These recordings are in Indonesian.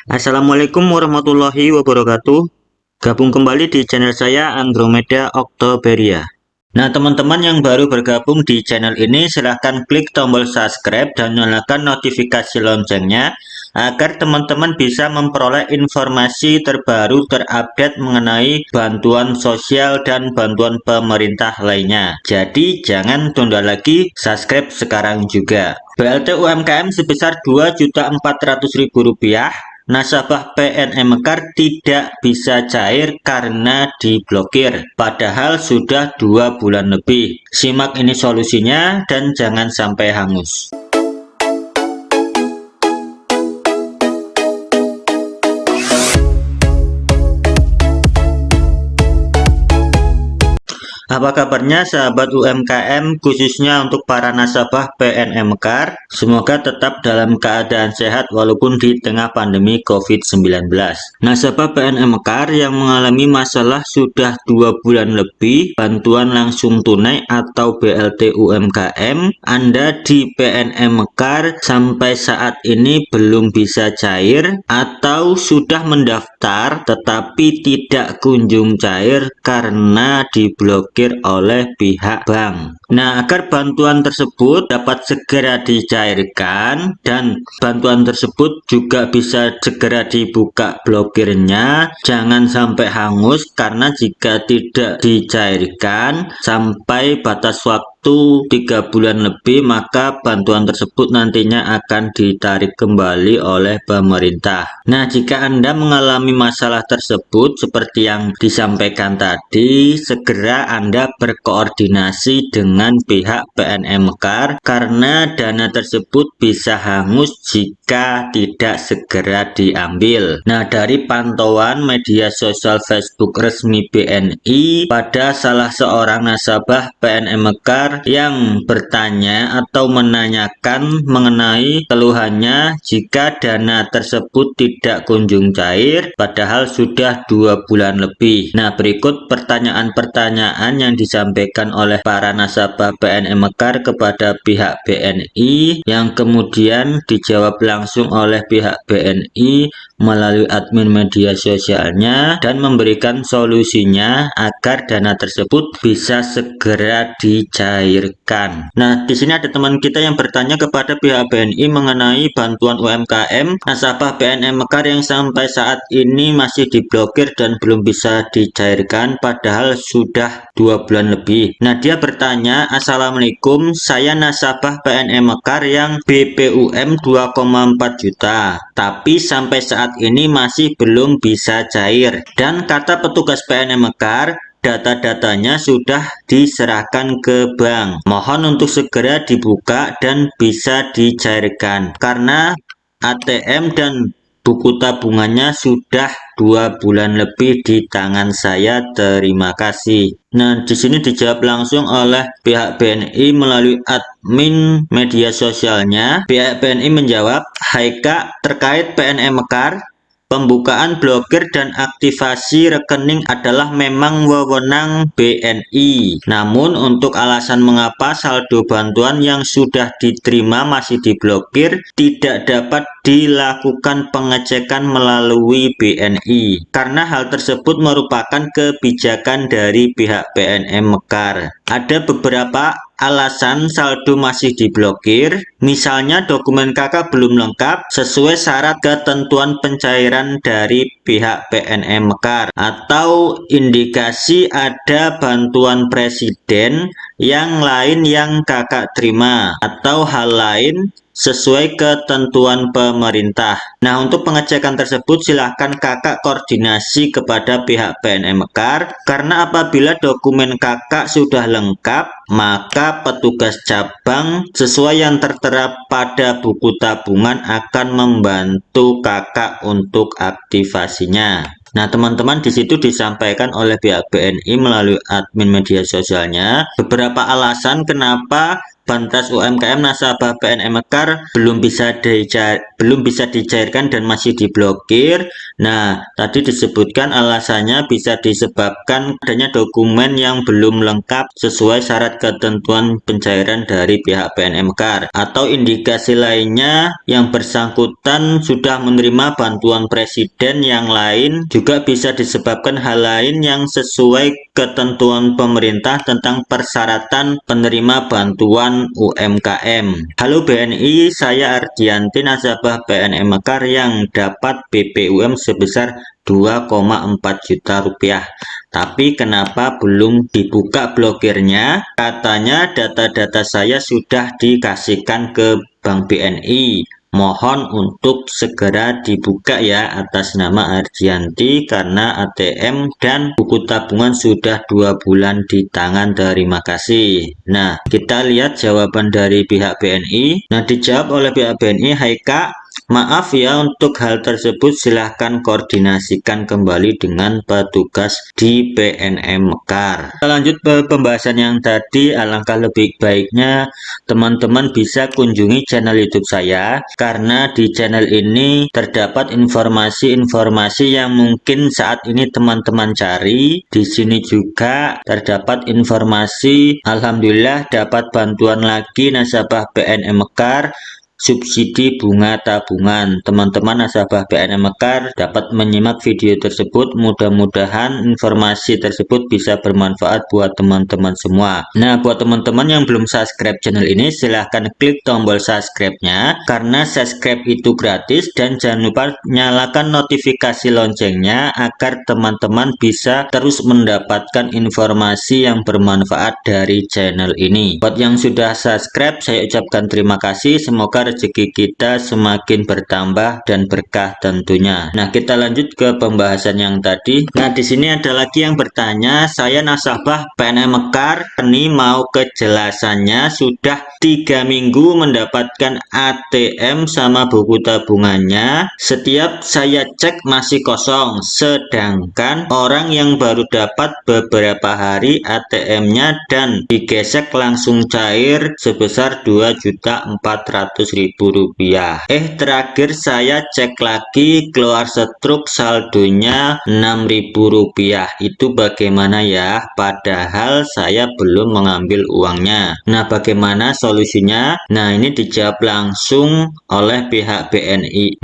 Assalamualaikum warahmatullahi wabarakatuh. Gabung kembali di channel saya Andromeda Octoberia. Nah, teman-teman yang baru bergabung di channel ini silahkan klik tombol subscribe dan nyalakan notifikasi loncengnya agar teman-teman bisa memperoleh informasi terbaru terupdate mengenai bantuan sosial dan bantuan pemerintah lainnya. Jadi jangan tunda lagi, subscribe sekarang juga. BLT UMKM sebesar Rp2.400.000, nasabah PNM Mekar tidak bisa cair karena diblokir, padahal sudah 2 bulan lebih. Simak ini solusinya dan jangan sampai hangus. Apa kabarnya sahabat UMKM, khususnya untuk para nasabah PNM Mekar? Semoga tetap dalam keadaan sehat walaupun di tengah pandemi COVID-19. Nasabah PNM Mekar yang mengalami masalah sudah 2 bulan lebih, bantuan langsung tunai atau BLT UMKM Anda di PNM Mekar sampai saat ini belum bisa cair atau sudah mendaftar tetapi tidak kunjung cair karena diblokir oleh pihak bank. Nah, agar bantuan tersebut dapat segera dicairkan dan bantuan tersebut juga bisa segera dibuka blokirnya, jangan sampai hangus karena jika tidak dicairkan sampai batas waktu 3 bulan lebih, maka bantuan tersebut nantinya akan ditarik kembali oleh pemerintah. Nah, jika Anda mengalami masalah tersebut seperti yang disampaikan tadi, segera Anda berkoordinasi dengan pihak PNM Mekar karena dana tersebut bisa hangus jika tidak segera diambil. Nah, dari pantauan media sosial Facebook resmi BNI, pada salah seorang nasabah PNM Mekar yang bertanya atau menanyakan mengenai keluhannya jika dana tersebut tidak kunjung cair padahal sudah 2 bulan lebih. Nah, berikut pertanyaan-pertanyaan yang disampaikan oleh para nasabah PNM Mekar kepada pihak BNI yang kemudian dijawab langsung oleh pihak BNI melalui admin media sosialnya dan memberikan solusinya agar dana tersebut bisa segera dicairkan. Nah, di sini ada teman kita yang bertanya kepada pihak BNI mengenai bantuan UMKM nasabah PNM Mekar yang sampai saat ini masih diblokir dan belum bisa dicairkan padahal sudah 2 bulan lebih. Nah, dia bertanya, Assalamualaikum, saya nasabah PNM Mekar yang BPUM 2,4 juta, tapi sampai saat ini masih belum bisa cair. Dan kata petugas PNM Mekar, data-datanya sudah diserahkan ke bank. Mohon untuk segera dibuka dan bisa dicairkan karena ATM dan buku tabungannya sudah 2 bulan lebih di tangan saya. Terima kasih. Nah, di sini dijawab langsung oleh pihak BNI melalui admin media sosialnya. Pihak BNI menjawab, "Hai Kak, terkait PNM Mekar, pembukaan blokir dan aktivasi rekening adalah memang wewenang BNI. Namun untuk alasan mengapa saldo bantuan yang sudah diterima masih diblokir, tidak dapat dilakukan pengecekan melalui BNI. Karena hal tersebut merupakan kebijakan dari pihak PNM Mekar. Ada beberapa alasan saldo masih diblokir, misalnya dokumen KK belum lengkap sesuai syarat ketentuan pencairan dari pihak PNM Mekar, atau indikasi ada bantuan presiden yang lain yang kakak terima, atau hal lain sesuai ketentuan pemerintah. Nah, untuk pengecekan tersebut silahkan kakak koordinasi kepada pihak PNM Mekar, karena apabila dokumen kakak sudah lengkap, maka petugas cabang sesuai yang tertera pada buku tabungan akan membantu kakak untuk aktivasinya. Nah, teman-teman, di situ disampaikan oleh pihak BNI melalui admin media sosialnya beberapa alasan kenapa Bantas UMKM nasabah PNM Mekar belum bisa dicairkan dan masih diblokir. Nah, tadi disebutkan alasannya bisa disebabkan adanya dokumen yang belum lengkap sesuai syarat ketentuan pencairan dari pihak PNM Mekar, atau indikasi lainnya yang bersangkutan sudah menerima bantuan presiden yang lain. Juga bisa disebabkan hal lain yang sesuai ketentuan pemerintah tentang persyaratan penerima bantuan UMKM. Halo BNI, saya Ardianti, nasabah PNM Mekar yang dapat BPUM sebesar 2,4 juta rupiah. Tapi kenapa belum dibuka blokirnya? Katanya data-data saya sudah dikasihkan ke Bank BNI. Mohon untuk segera dibuka ya atas nama Ardianti, karena ATM dan buku tabungan sudah 2 bulan di tangan. Terima kasih. Nah, kita lihat jawaban dari pihak BNI. Nah, dijawab oleh pihak BNI, "Hai Kak, maaf ya untuk hal tersebut, silahkan koordinasikan kembali dengan petugas di PNM Mekar." Kita lanjut ke pembahasan yang tadi. Alangkah lebih baiknya teman-teman bisa kunjungi channel YouTube saya, karena di channel ini terdapat informasi-informasi yang mungkin saat ini teman-teman cari. Di sini juga terdapat informasi, alhamdulillah dapat bantuan lagi nasabah PNM Mekar, subsidi bunga tabungan. Teman-teman nasabah PNM Mekar dapat menyimak video tersebut. Mudah-mudahan informasi tersebut bisa bermanfaat buat teman-teman semua. Nah, buat teman-teman yang belum subscribe channel ini, silahkan klik tombol subscribe-nya, karena subscribe itu gratis. Dan jangan lupa nyalakan notifikasi loncengnya agar teman-teman bisa terus mendapatkan informasi yang bermanfaat dari channel ini. Buat yang sudah subscribe, saya ucapkan terima kasih. Semoga rezeki kita semakin bertambah dan berkah tentunya. Nah, kita lanjut ke pembahasan yang tadi. Nah, di sini ada lagi yang bertanya, saya nasabah PNM Mekar, ini mau kejelasannya, sudah 3 minggu mendapatkan ATM sama buku tabungannya. Setiap saya cek masih kosong, sedangkan orang yang baru dapat beberapa hari ATM-nya dan digesek langsung cair sebesar 2.400.000 rupiah. Terakhir saya cek lagi keluar stroke saldonya 6.000 rupiah. Itu bagaimana ya? Padahal saya belum mengambil uangnya. Nah, bagaimana solusinya? Nah, ini dijawab langsung oleh pihak BNI.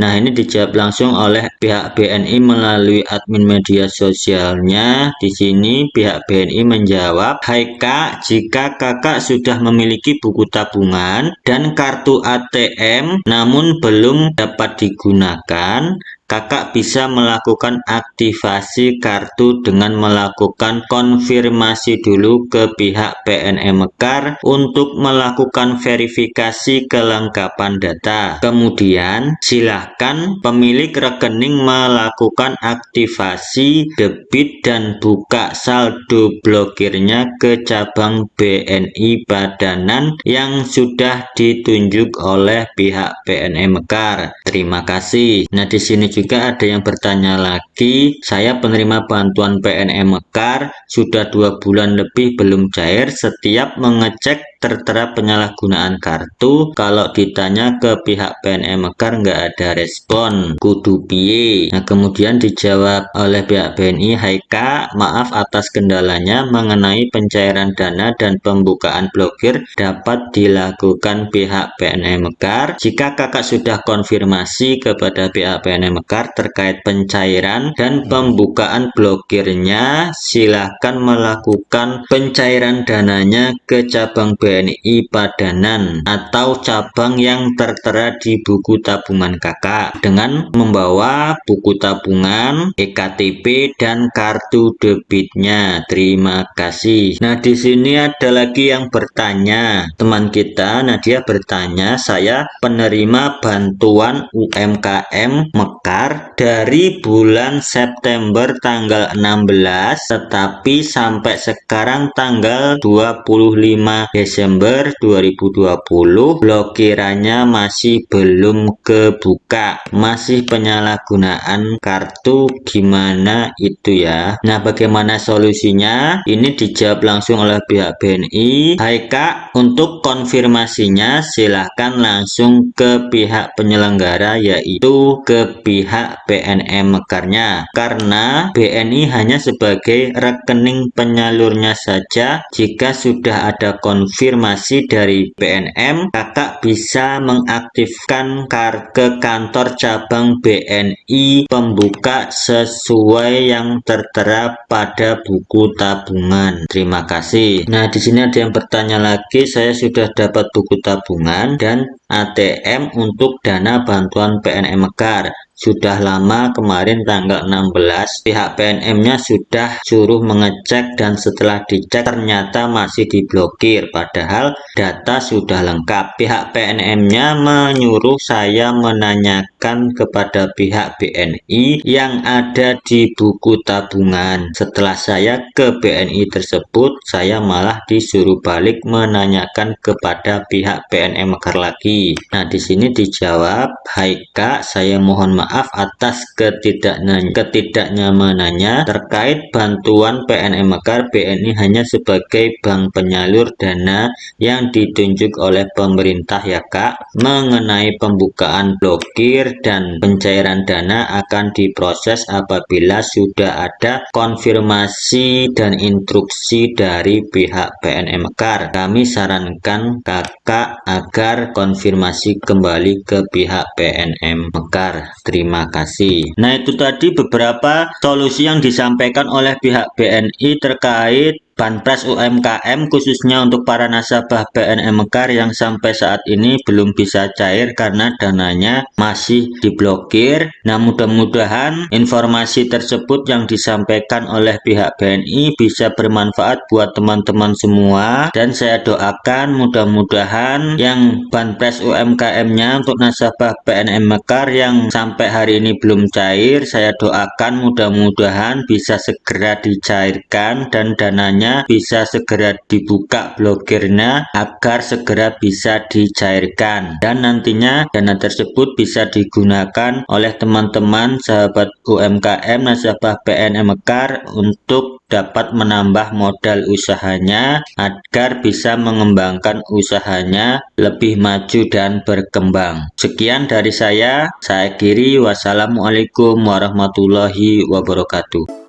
Melalui admin media sosialnya. Di sini pihak BNI menjawab, "Hai Kak, jika Kakak sudah memiliki buku tabungan dan kartu ATM namun belum dapat digunakan, Kakak bisa melakukan aktivasi kartu dengan melakukan konfirmasi dulu ke pihak PNM Mekar untuk melakukan verifikasi kelengkapan data. Kemudian silahkan pemilik rekening melakukan aktivasi debit dan buka saldo blokirnya ke cabang BNI Badanan yang sudah ditunjuk oleh pihak PNM Mekar. Terima kasih." Nah, di sini juga ada yang bertanya lagi, saya penerima bantuan PNM Mekar sudah 2 bulan lebih belum cair. Setiap mengecek tertera penyalahgunaan kartu, kalau ditanya ke pihak PNM Mekar nggak ada respon, kudu piye? Nah, kemudian dijawab oleh pihak BNI, "Hai Kak, maaf atas kendalanya mengenai pencairan dana dan pembukaan blokir dapat dilakukan pihak PNM Mekar. Jika Kakak sudah konfirmasi kepada pihak PNM Mekar terkait pencairan dan pembukaan blokirnya, silahkan melakukan pencairan dananya ke cabang BNI Padanan atau cabang yang tertera di buku tabungan Kakak dengan membawa buku tabungan, EKTP, dan kartu debitnya. Terima kasih." Nah, di sini ada lagi yang bertanya, teman kita. Nah, dia bertanya, "Saya penerima bantuan UMKM Mekar dari bulan September tanggal 16, tetapi sampai sekarang tanggal 25 Desember Desember 2020 blokirannya masih belum kebuka, masih penyalahgunaan kartu, gimana itu ya. Nah, bagaimana solusinya? Ini dijawab langsung oleh pihak BNI. Hai Kak, untuk konfirmasinya silahkan langsung ke pihak penyelenggara, yaitu ke pihak PNM Mekarnya, karena BNI hanya sebagai rekening penyalurnya saja. Jika sudah ada konfirmasi dari PNM, kakak bisa mengaktifkan ke kantor cabang BNI pembuka sesuai yang tertera pada buku tabungan. Terima kasih. Nah, di sini ada yang bertanya lagi, saya sudah dapat buku tabungan dan ATM untuk dana bantuan PNM Mekar. Sudah lama, kemarin tanggal 16 pihak PNM-nya sudah suruh mengecek dan setelah dicek ternyata masih diblokir, padahal data sudah lengkap. Pihak PNM-nya menyuruh saya menanyakan kepada pihak BNI yang ada di buku tabungan. Setelah saya ke BNI tersebut, saya malah disuruh balik menanyakan kepada pihak PNM Mekar lagi. Nah, di sini dijawab, hai Kak, saya mohon maaf atas ketidaknyamanannya terkait bantuan PNM Mekar. BNI hanya sebagai bank penyalur dana yang ditunjuk oleh pemerintah ya Kak. Mengenai pembukaan blokir dan pencairan dana akan diproses apabila sudah ada konfirmasi dan instruksi dari pihak PNM Mekar. Kami sarankan kakak agar konfirmasi kembali ke pihak PNM Mekar. Terima kasih. Nah, itu tadi beberapa solusi yang disampaikan oleh pihak BNI terkait Banpres UMKM khususnya untuk para nasabah PNM Mekar yang sampai saat ini belum bisa cair karena dananya masih diblokir. Nah, mudah-mudahan informasi tersebut yang disampaikan oleh pihak BNI bisa bermanfaat buat teman-teman semua, dan saya doakan mudah-mudahan yang Banpres UMKM-nya untuk nasabah PNM Mekar yang sampai hari ini belum cair, saya doakan mudah-mudahan bisa segera dicairkan dan dananya bisa segera dibuka blokirnya agar segera bisa dicairkan, dan nantinya dana tersebut bisa digunakan oleh teman-teman sahabat UMKM nasabah PNM Mekar untuk dapat menambah modal usahanya agar bisa mengembangkan usahanya lebih maju dan berkembang. Sekian dari saya akhiri. Wassalamualaikum warahmatullahi wabarakatuh.